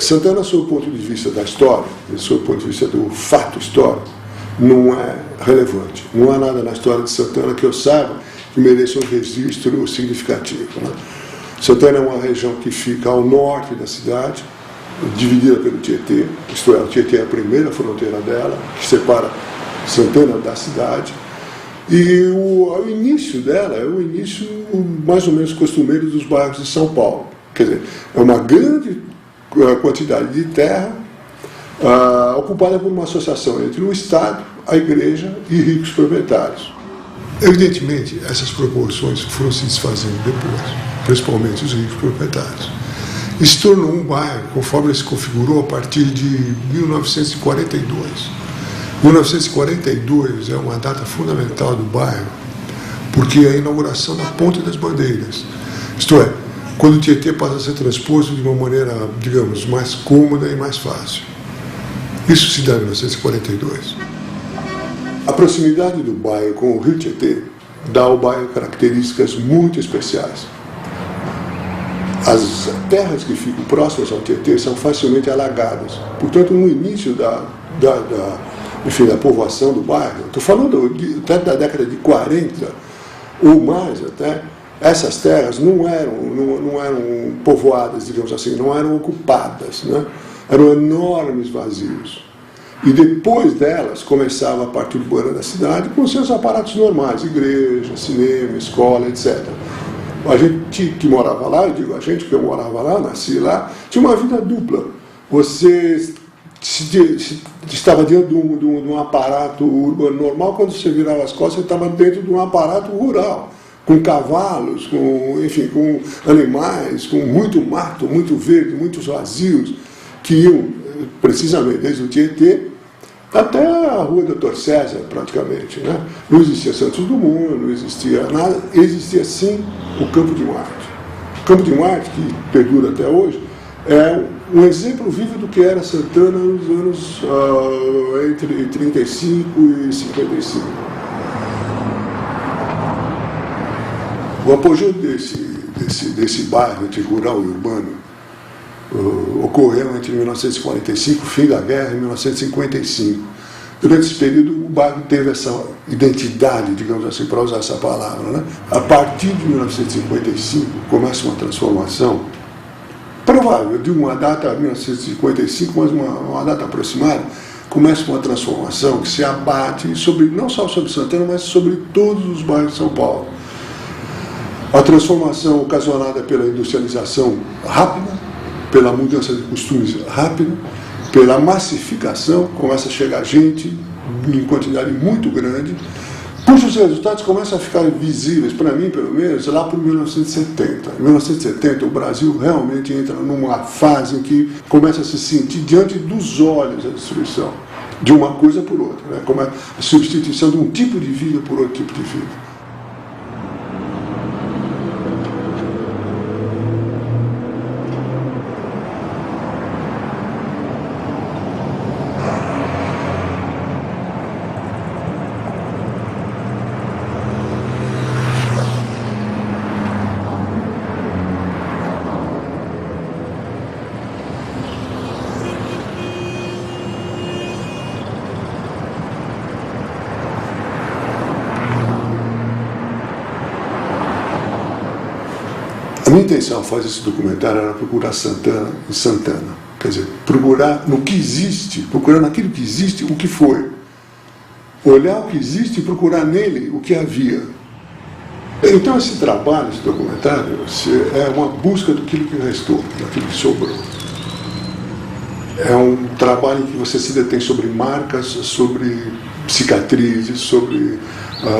Santana, sob o ponto de vista da história, sob o ponto de vista do fato histórico, não é relevante. Não há nada na história de Santana que eu saiba que mereça um registro significativo, né? Santana é uma região que fica ao norte da cidade, dividida pelo Tietê, isto é, o Tietê é a primeira fronteira dela, que separa Santana da cidade, e o início dela é o início mais ou menos costumeiro dos bairros de São Paulo. Quer dizer, é uma grande quantidade de terra ocupada por uma associação entre o Estado, a Igreja e ricos proprietários. Evidentemente, essas proporções foram se desfazendo depois, principalmente os ricos proprietários. E se tornou um bairro, conforme ele se configurou a partir de 1942. 1942 é uma data fundamental do bairro, porque é a inauguração da Ponte das Bandeiras. Isto é, quando o Tietê passa a ser transposto de uma maneira, digamos, mais cômoda e mais fácil. Isso se dá em 1942. A proximidade do bairro com o rio Tietê dá ao bairro características muito especiais. As terras que ficam próximas ao Tietê são facilmente alagadas. Portanto, no início da povoação do bairro, estou falando até da década de 40 ou mais até, essas terras não eram povoadas, digamos assim, não eram ocupadas, né? Eram enormes vazios. E depois delas começava a parte urbana da cidade com seus aparatos normais, igreja, cinema, escola, etc. A gente que morava lá, eu digo a gente que eu morava lá, nasci lá, tinha uma vida dupla. Você estava diante de um aparato urbano normal, quando você virava as costas, você estava dentro de um aparato rural, com cavalos, enfim, com animais, com muito mato, muito verde, muitos vazios, que iam precisamente desde o Tietê até a rua Doutor César, praticamente, né? Não existia Santos Dumont, não existia nada, existia sim o Campo de Marte. O Campo de Marte, que perdura até hoje, é um exemplo vivo do que era Santana nos anos entre 35 e 55. O apogeu desse bairro entre rural e urbano ocorreu entre 1945, fim da guerra, e 1955. Durante esse período, o bairro teve essa identidade, digamos assim, para usar essa palavra, né? A partir de 1955, começa uma transformação provável, de uma data 1955, mas uma data aproximada, começa uma transformação que se abate não só sobre Santana, mas sobre todos os bairros de São Paulo. A transformação ocasionada pela industrialização rápida, pela mudança de costumes rápida, pela massificação, começa a chegar gente em quantidade muito grande, cujos resultados começam a ficar visíveis, para mim pelo menos, lá por 1970. Em 1970 o Brasil realmente entra numa fase em que começa a se sentir diante dos olhos a destruição de uma coisa por outra, né? Como a substituição de um tipo de vida por outro tipo de vida. A minha intenção ao fazer esse documentário era procurar Santana em Santana. Quer dizer, procurar no que existe, procurar naquilo que existe o que foi. Olhar o que existe e procurar nele o que havia. Então esse trabalho, esse documentário, é uma busca daquilo que restou, daquilo que sobrou. É um trabalho em que você se detém sobre marcas, sobre cicatrizes, sobre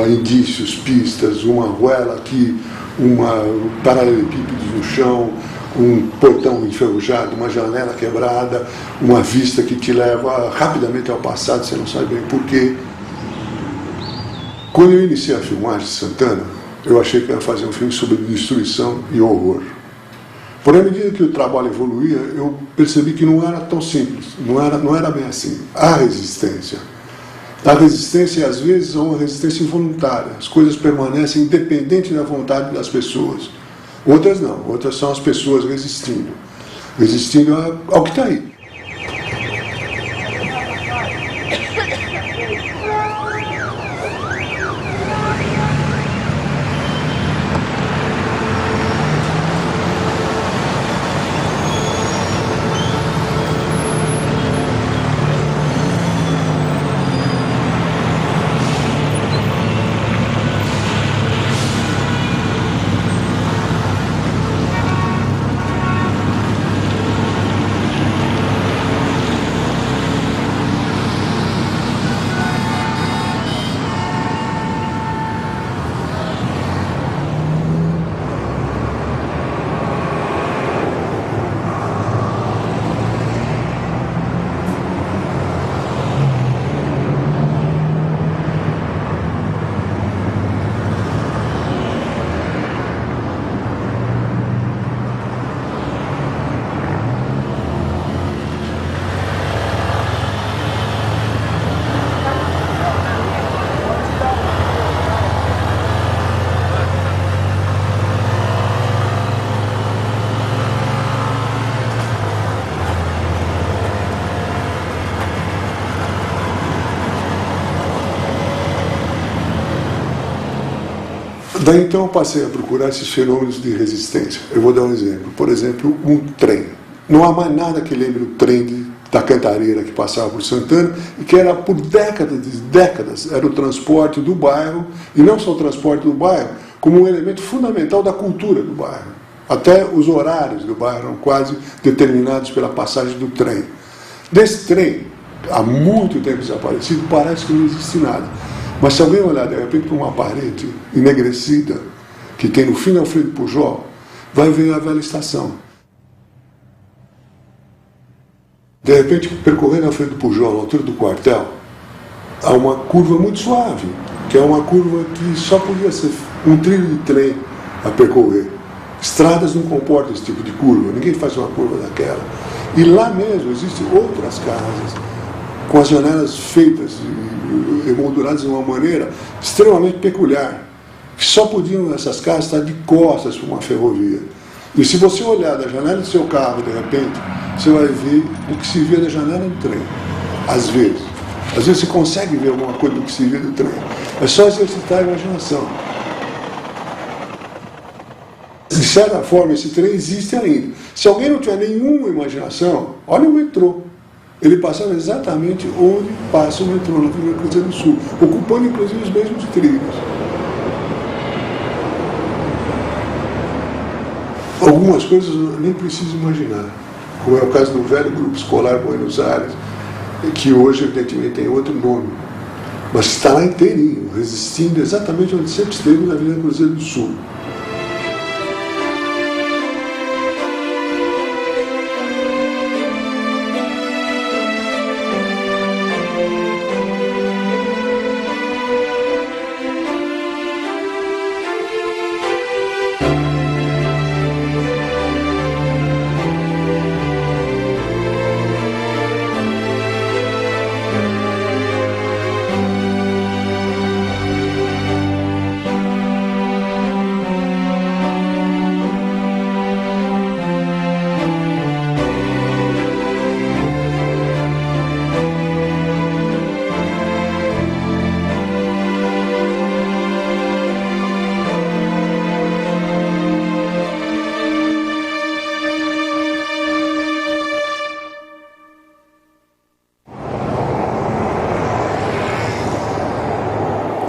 indícios, pistas, uma arruela aqui, paralelepípedos no chão, um portão enferrujado, uma janela quebrada, uma vista que te leva rapidamente ao passado, você não sabe bem porquê. Quando eu iniciei a filmagem de Santana, eu achei que ia fazer um filme sobre destruição e horror. Porém, à medida que o trabalho evoluía, eu percebi que não era tão simples, não era bem assim. Há resistência. A resistência, às vezes, é uma resistência involuntária. As coisas permanecem independente da vontade das pessoas. Outras não, outras são as pessoas resistindo. resistindo ao que está aí. Daí então eu passei a procurar esses fenômenos de resistência. Eu vou dar um exemplo. Por exemplo, um trem. Não há mais nada que lembre o trem da Cantareira que passava por Santana e que era por décadas, era o transporte do bairro, e não só o transporte do bairro, como um elemento fundamental da cultura do bairro. Até os horários do bairro eram quase determinados pela passagem do trem. Desse trem, há muito tempo desaparecido, parece que não existe nada. Mas se alguém olhar de repente para uma parede enegrecida que tem no fim da Alfredo Pujol, vai ver a velha estação. De repente, percorrendo a Alfredo Pujol, na altura do quartel, há uma curva muito suave, que é uma curva que só podia ser um trilho de trem a percorrer. Estradas não comportam esse tipo de curva, ninguém faz uma curva daquela. E lá mesmo existem outras casas, com as janelas feitas e emolduradas de uma maneira extremamente peculiar, que só podiam essas casas estar de costas para uma ferrovia. E se você olhar da janela do seu carro, de repente, você vai ver o que se vê da janela do trem. Às vezes você consegue ver alguma coisa do que se vê do trem. É só exercitar a imaginação. De certa forma, esse trem existe ainda. Se alguém não tiver nenhuma imaginação, olha o metrô. Ele passava exatamente onde passa o metrô, na Avenida Cruzeiro do Sul, ocupando inclusive os mesmos trilhos. Algumas coisas eu nem preciso imaginar, como é o caso do velho Grupo Escolar Buenos Aires, que hoje evidentemente tem outro nome, mas está lá inteirinho, resistindo exatamente onde sempre esteve, na Avenida Cruzeiro do Sul.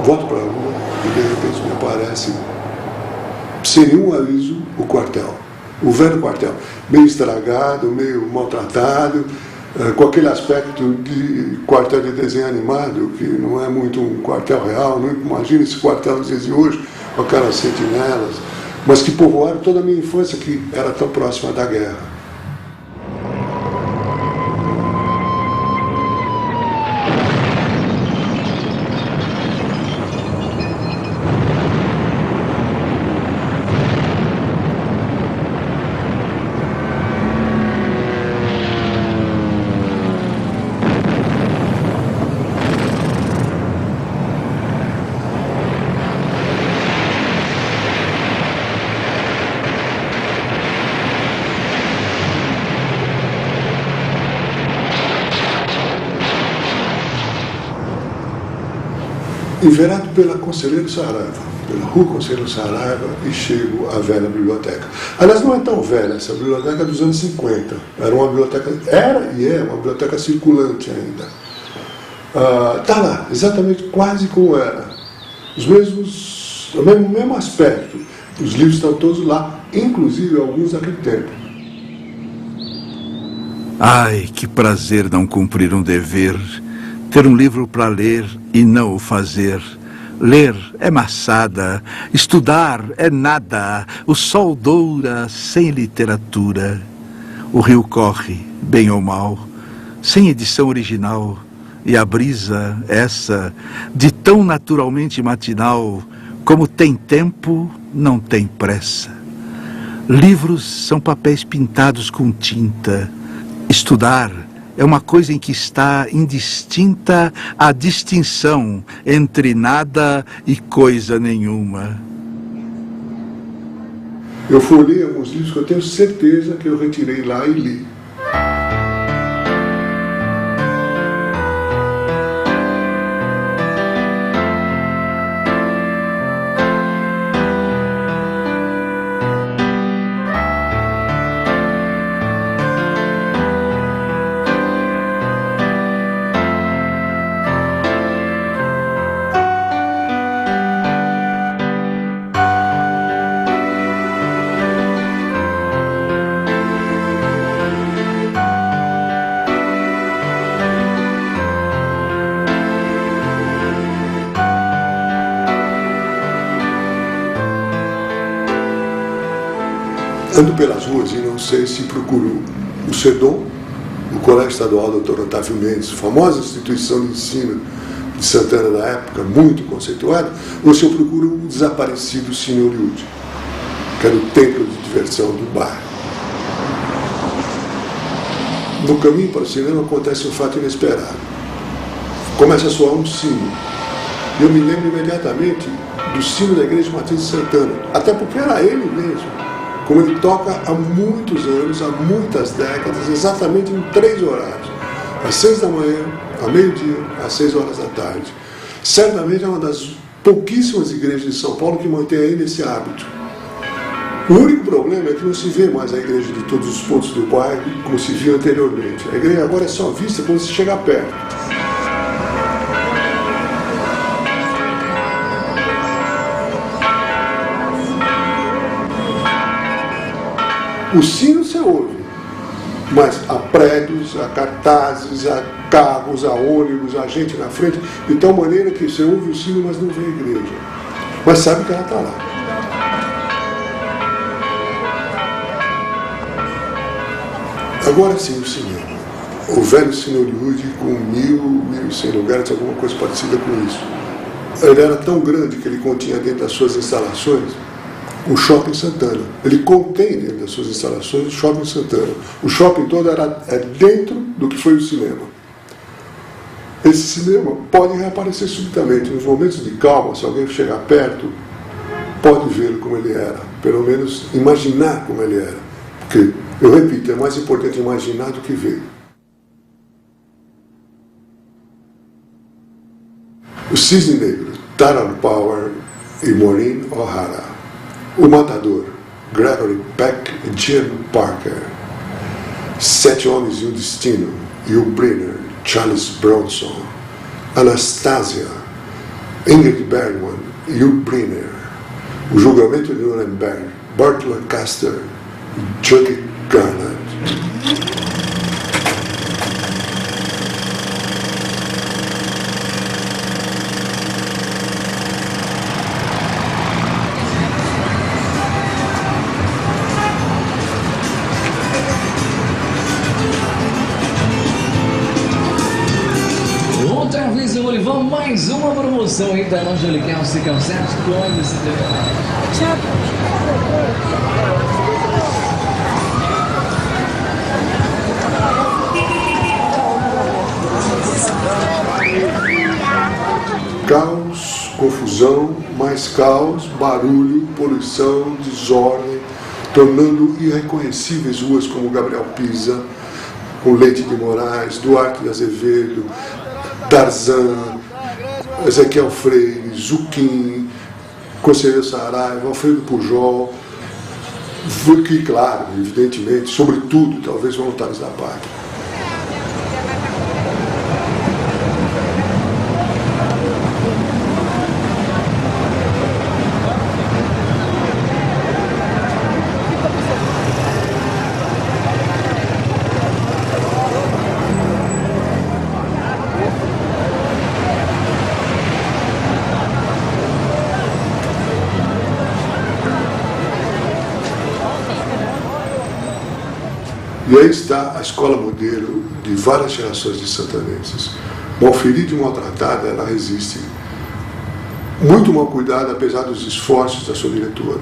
Volto para a rua e de repente me aparece, sem nenhum aviso, o quartel. O velho quartel, meio estragado, meio maltratado, com aquele aspecto de quartel de desenho animado, que não é muito um quartel real, não imagina esse quartel nos dias de hoje, com aquelas sentinelas, mas que povoaram toda a minha infância, que era tão próxima da guerra. enverado pela Conselheiro Saraiva, pela Rua Conselheiro Saraiva, e chego à velha biblioteca. Aliás, não é tão velha, essa biblioteca é dos anos 50. Era uma biblioteca, era e é uma biblioteca circulante ainda. Está lá, exatamente quase como era. O mesmo aspecto. Os livros estão todos lá, inclusive alguns daquele tempo. Ai, que prazer não cumprir um dever, ter um livro para ler e não o fazer. Ler é maçada, estudar é nada, o sol doura sem literatura. O rio corre, bem ou mal, sem edição original, e a brisa, essa, de tão naturalmente matinal, como tem tempo, não tem pressa. Livros são papéis pintados com tinta. Estudar é uma coisa em que está indistinta a distinção entre nada e coisa nenhuma. Eu folhei alguns livros que eu tenho certeza que eu retirei lá e li. Ando pelas ruas e não sei se procuro o CEDOM, o Colégio Estadual Dr. Otávio Mendes, famosa instituição de ensino de Santana da época, muito conceituada, ou se eu procuro o desaparecido Cine Hollywood, que era o templo de diversão do bairro. No caminho para o cinema acontece um fato inesperado. Começa a soar um sino. E eu me lembro imediatamente do sino da Igreja Matriz de Santana, até porque era ele mesmo. Como ele toca há muitos anos, há muitas décadas, exatamente em 3 horários. Às 6 da manhã, ao meio-dia, às 6 horas da tarde. Certamente é uma das pouquíssimas igrejas de São Paulo que mantém ainda esse hábito. O único problema é que não se vê mais a igreja de todos os pontos do bairro como se via anteriormente. A igreja agora é só vista quando se chega perto. O sino você ouve, mas há prédios, há cartazes, há carros, há ônibus, há gente na frente, de tal maneira que você ouve o sino, mas não vê a igreja. Mas sabe que ela está lá. Agora sim, o cinema. O velho Cine Hollywood com 1.100 lugares, alguma coisa parecida com isso. Ele era tão grande que ele continha dentro das suas instalações o Shopping Santana. Ele contém dentro das suas instalações o Shopping Santana. O shopping todo é dentro do que foi o cinema. Esse cinema pode reaparecer subitamente. Nos momentos de calma, se alguém chegar perto, pode vê-lo como ele era. Pelo menos imaginar como ele era. Porque, eu repito, é mais importante imaginar do que ver. O Cisne Negro, Tara Power e Maureen O'Hara. O Matador, Gregory Peck e Jim Parker. 7 Homens e um Destino, Yul Brynner, Charles Bronson. Anastasia, Ingrid Bergman, Yul Brynner. O Julgamento de Nuremberg, Burt Lancaster e Judy Garland. Mais uma promoção aí da loja Liquel Cicão Certo, como esse Caos, confusão, mais caos, barulho, poluição, desordem, tornando irreconhecíveis ruas como Gabriel Pisa, com Leite de Moraes, Duarte de Azevedo, Tarzan, Ezequiel Freire, Zucchini, Conselheiro Saraiva, Alfredo Pujol, que, claro, evidentemente, sobretudo, talvez voluntários da pátria. E aí está a escola modelo de várias gerações de santanenses. Mal ferida e maltratada, ela resiste. Muito mal cuidada, apesar dos esforços da sua diretora.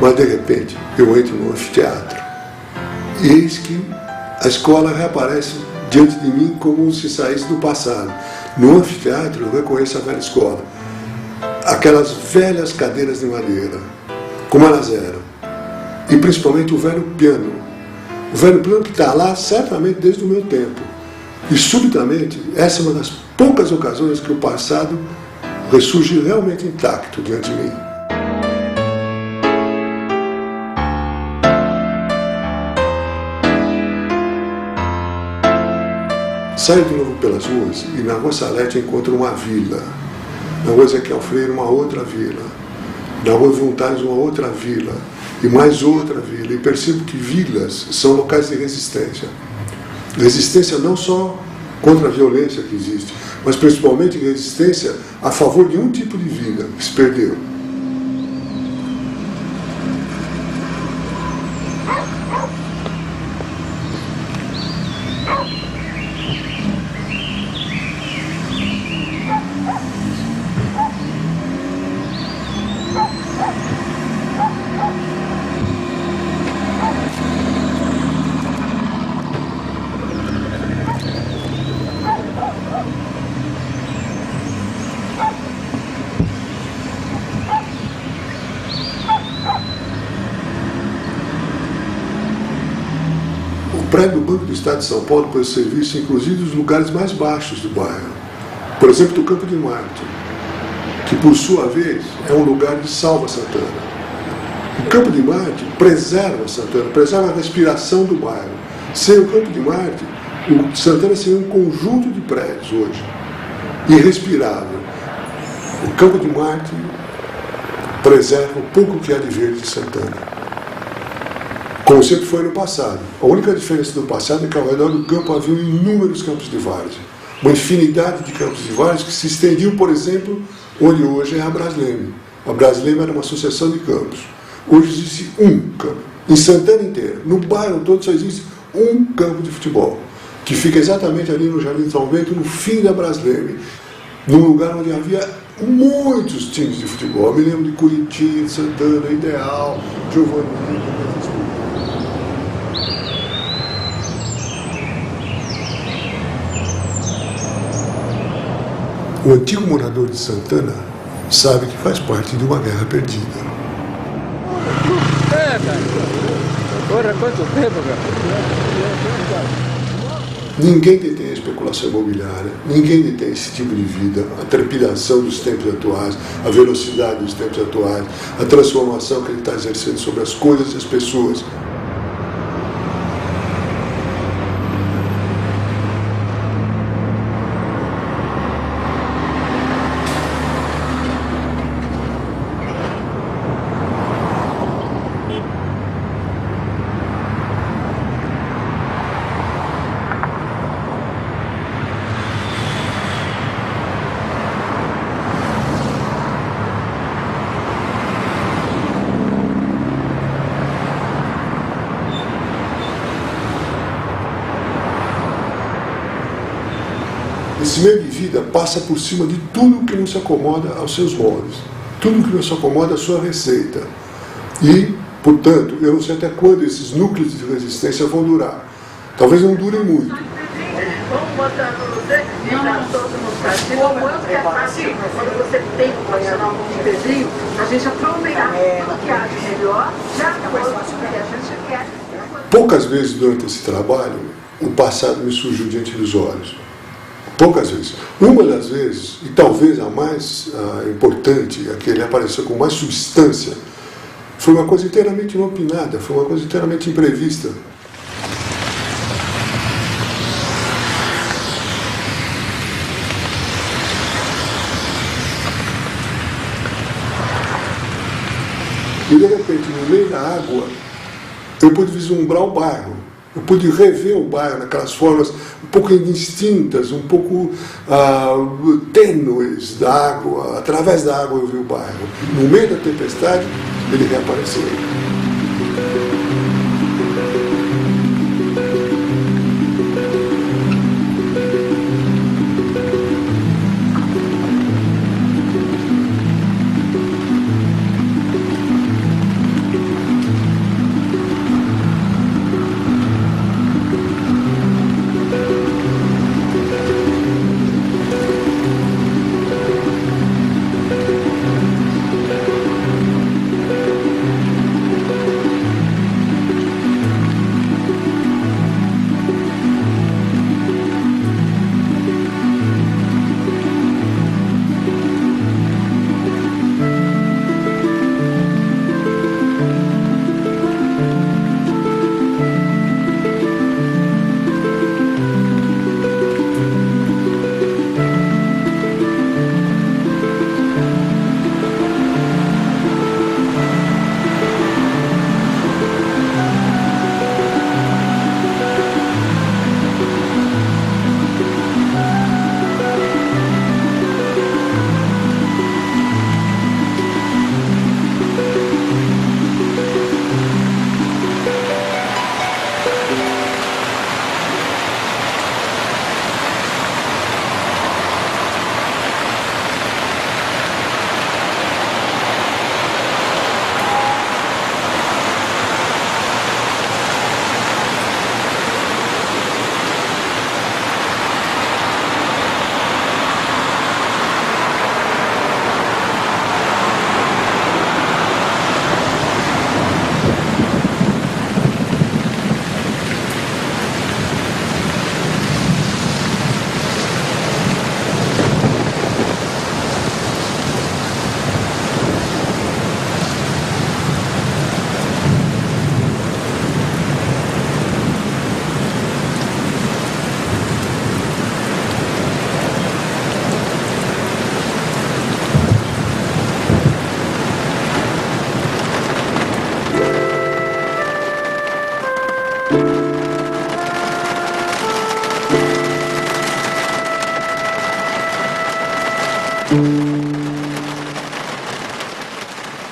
Mas, de repente, eu entro no anfiteatro. E eis que a escola reaparece diante de mim como se saísse do passado. No anfiteatro eu reconheço a velha escola. Aquelas velhas cadeiras de madeira, como elas eram. E principalmente o velho piano. O velho piano que está lá certamente desde o meu tempo. E subitamente, essa é uma das poucas ocasiões que o passado ressurge realmente intacto diante de mim. Saio de novo pelas ruas e na Rua Salete encontro uma vila. Na Rua Ezequiel Freire, uma outra vila. Na Rua Voluntários, uma outra vila. E mais outra vila. E percebo que vilas são locais de resistência. Resistência não só contra a violência que existe, mas principalmente resistência a favor de um tipo de vida que se perdeu. O prédio do Banco do Estado de São Paulo pôs serviço, inclusive, nos lugares mais baixos do bairro. Por exemplo, do Campo de Marte, que, por sua vez, é um lugar de salva Santana. O Campo de Marte preserva Santana, preserva a respiração do bairro. Sem o Campo de Marte, o Santana seria um conjunto de prédios hoje, irrespirável. O Campo de Marte preserva o pouco que há de verde de Santana. Como sempre foi no passado. A única diferença do passado é que ao redor do campo havia inúmeros campos de várzea. Uma infinidade de campos de várzea que se estendiam, por exemplo, onde hoje é a Brasleme. A Brasleme era uma associação de campos. Hoje existe um campo. Em Santana inteira, no bairro todo, só existe um campo de futebol, que fica exatamente ali no Jardim São Bento, no fim da Brasleme, num lugar onde havia muitos times de futebol. Eu me lembro de Curitiba, Santana, Ideal, Giovanni. O antigo morador de Santana sabe que faz parte de uma guerra perdida. Cara. Porra, quanto tempo, cara? Ninguém detém a especulação imobiliária, ninguém detém esse tipo de vida, a trepidação dos tempos atuais, a velocidade dos tempos atuais, a transformação que ele está exercendo sobre as coisas e as pessoas. Esse meio de vida passa por cima de tudo que não se acomoda aos seus moldes, tudo que não se acomoda à sua receita. E, portanto, eu não sei até quando esses núcleos de resistência vão durar. Talvez não durem muito. Vamos botar no O quanto que é fácil, quando você tem um profissional de pezinho, a gente aproveitar o que acha melhor, já depois o que a gente quer. Poucas vezes durante esse trabalho, o passado me surgiu diante dos olhos. Poucas vezes. Uma das vezes, e talvez a mais importante, a que ele apareceu com mais substância, foi uma coisa inteiramente inopinada, foi uma coisa inteiramente imprevista. E de repente, no meio da água, eu pude vislumbrar o bairro. Eu pude rever o bairro naquelas formas um pouco indistintas, um pouco tênues da água. Através da água eu vi o bairro. No meio da tempestade, ele reapareceu.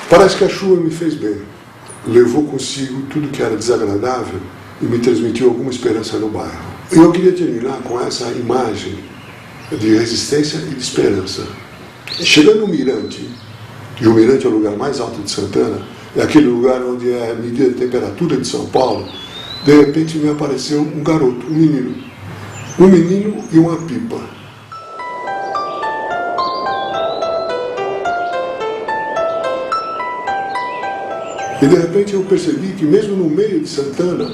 Parece que a chuva me fez bem. Levou consigo tudo que era desagradável e me transmitiu alguma esperança no bairro. Eu queria terminar com essa imagem de resistência e de esperança. Chegando no Mirante, e o Mirante é o lugar mais alto de Santana, é aquele lugar onde é medida a temperatura de São Paulo, de repente me apareceu um garoto, um menino. Um menino e uma pipa. E de repente eu percebi que mesmo no meio de Santana,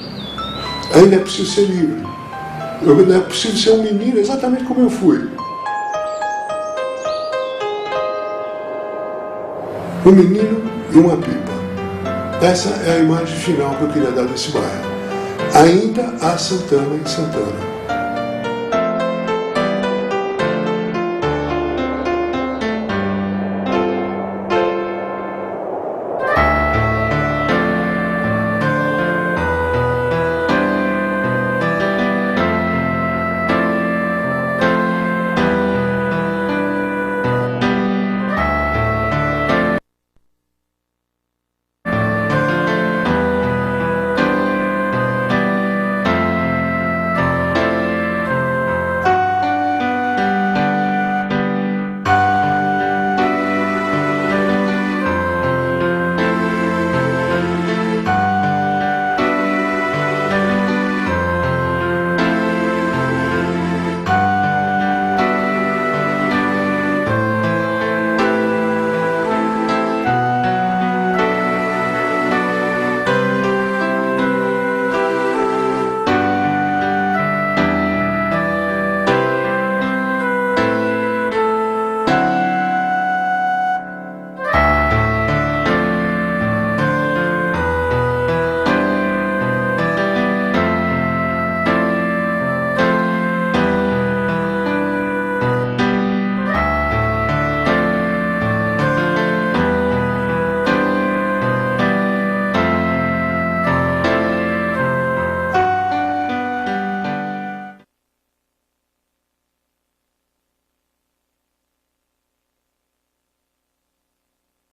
ainda é preciso ser livre. Ainda é preciso ser um menino exatamente como eu fui. Um menino e uma pipa. Essa é a imagem final que eu queria dar desse bairro. Ainda há Santana em Santana.